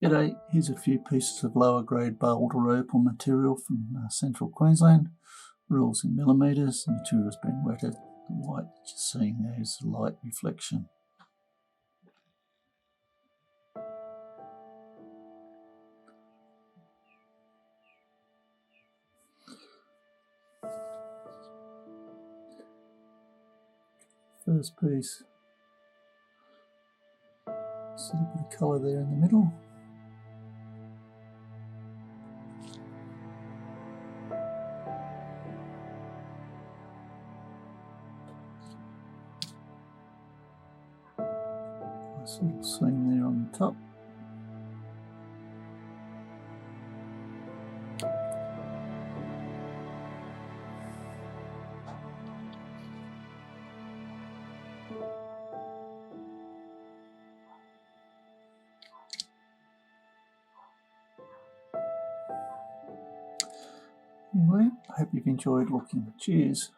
G'day, here's a few pieces of lower grade Boulder Opal material from central Queensland. Rules in millimetres, the material is being wetted. The white that you're seeing there is the light reflection. First piece, see a bit of colour there in the middle. Nice little seam there on the top. Anyway, I hope you've enjoyed looking. Cheers.